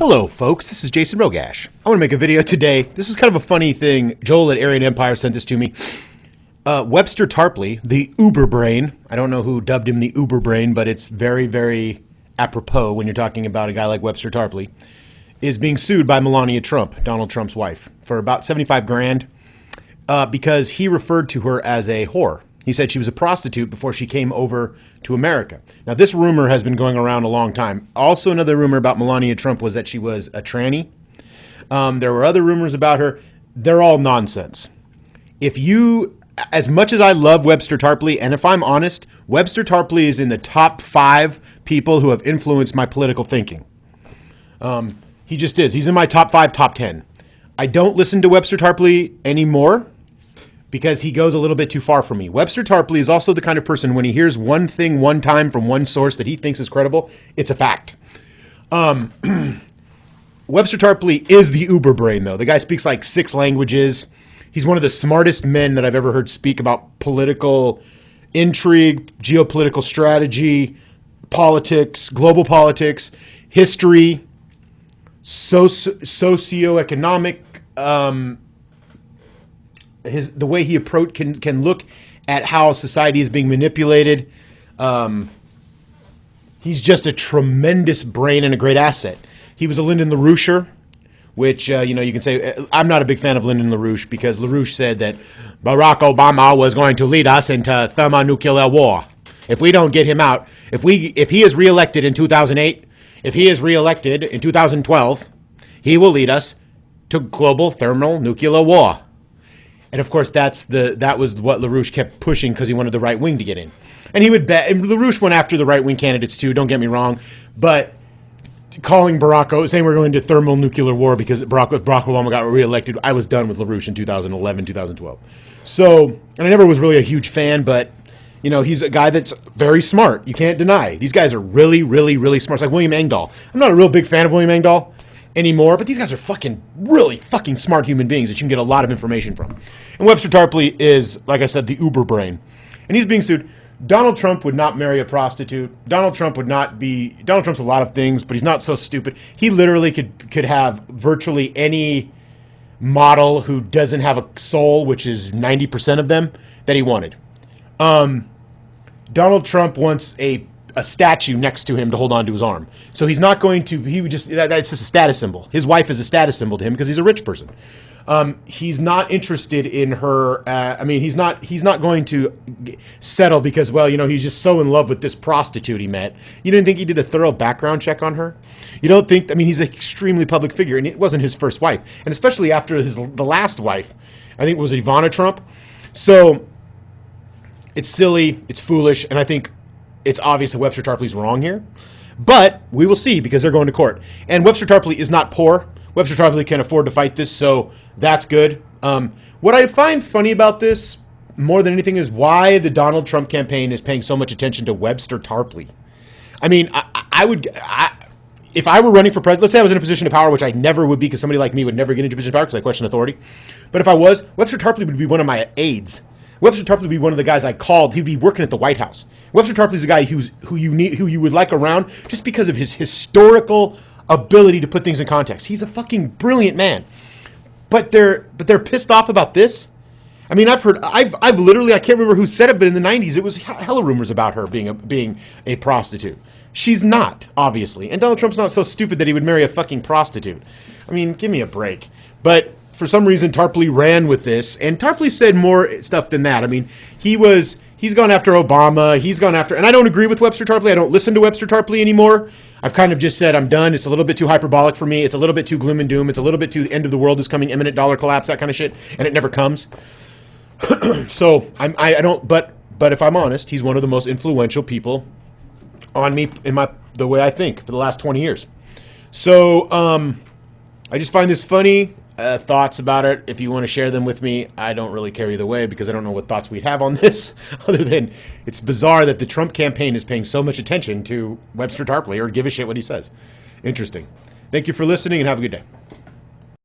Hello, folks. This is Jason Rogash. I want to make a video today. This was kind of a funny thing. Joel at Aryan Empire sent this to me. Webster Tarpley, the Uber Brain. I don't know who dubbed him the Uber Brain, but it's very, very apropos when you're talking about a guy like Webster Tarpley, is being sued by Melania Trump, Donald Trump's wife, for about 75 grand because he referred to her as a whore. He said she was a prostitute before she came over to America. Now, this rumor has been going around a long time. Also, another rumor about Melania Trump was that she was a tranny. There were other rumors about her. They're all nonsense. As much as I love Webster Tarpley, and if I'm honest, Webster Tarpley is in the top 5 people who have influenced my political thinking. He just is. He's in my top 5, top 10. I don't listen to Webster Tarpley anymore because he goes a little bit too far for me. Webster Tarpley is also the kind of person, when he hears one thing one time from one source that he thinks is credible, it's a fact. Webster Tarpley is the Uber Brain, though. The guy speaks like 6 languages. He's one of the smartest men that I've ever heard speak about political intrigue, geopolitical strategy, politics, global politics, history, socioeconomic, the way he can look at how society is being manipulated. He's just a tremendous brain and a great asset. He was a Lyndon LaRouche, which, you can say, I'm not a big fan of Lyndon LaRouche because LaRouche said that Barack Obama was going to lead us into thermonuclear war. If we don't get him out, if he is reelected in 2008, if he is reelected in 2012, he will lead us to global thermonuclear war. And of course, that was what LaRouche kept pushing because he wanted the right wing to get in. And he would bet, and LaRouche went after the right wing candidates too, don't get me wrong, but saying we're going to thermonuclear war because Barack Obama got reelected, I was done with LaRouche in 2011, 2012. So, and I never was really a huge fan, but he's a guy that's very smart. You can't deny. These guys are really, really, really smart. It's like William Engdahl. I'm not a real big fan of William Engdahl anymore, but these guys are really fucking smart human beings that you can get a lot of information from. And Webster Tarpley is, like I said, the Uber Brain. And he's being sued. Donald Trump would not marry a prostitute. Donald Trump's a lot of things, but he's not so stupid. He literally could have virtually any model who doesn't have a soul, which is 90% of them, that he wanted. Donald Trump wants a statue next to him to hold on to his arm. So he's not going to, that's just a status symbol. His wife is a status symbol to him because he's a rich person. He's not interested in her. He's not going to settle because, he's just so in love with this prostitute he met. You didn't think he did a thorough background check on her? You don't think, he's an extremely public figure and it wasn't his first wife. And especially after the last wife, I think it was Ivana Trump. So it's silly, it's foolish, and I think it's obvious that Webster Tarpley's wrong here. But we will see because they're going to court. And Webster Tarpley is not poor. Webster Tarpley can afford to fight this, so that's good. What I find funny about this, more than anything, is why the Donald Trump campaign is paying so much attention to Webster Tarpley. If I were running for president, let's say I was in a position of power, which I never would be because somebody like me would never get into a position of power because I question authority. But if I was, Webster Tarpley would be one of my aides. Webster Tarpley would be one of the guys I called. He'd be working at the White House. Webster Tarpley's a guy who you would like around just because of his historical ability to put things in context. He's a fucking brilliant man. But they're pissed off about this. I've literally, I can't remember who said it, but in the 90s it was hella rumors about her being a prostitute. She's not, obviously. And Donald Trump's not so stupid that he would marry a fucking prostitute. Give me a break. But for some reason, Tarpley ran with this, and Tarpley said more stuff than that. He's gone after Obama, and I don't agree with Webster Tarpley. I don't listen to Webster Tarpley anymore. I've kind of just said I'm done. It's a little bit too hyperbolic for me. It's a little bit too gloom and doom. It's a little bit too end of the world is coming, imminent dollar collapse, that kind of shit, and it never comes. So but if I'm honest, he's one of the most influential people on me in the way I think for the last 20 years. So I just find this funny. Thoughts about it, if you want to share them with me, I don't really care either way because I don't know what thoughts we'd have on this other than it's bizarre that the Trump campaign is paying so much attention to Webster Tarpley or give a shit what he says. Interesting. Thank you for listening and have a good day.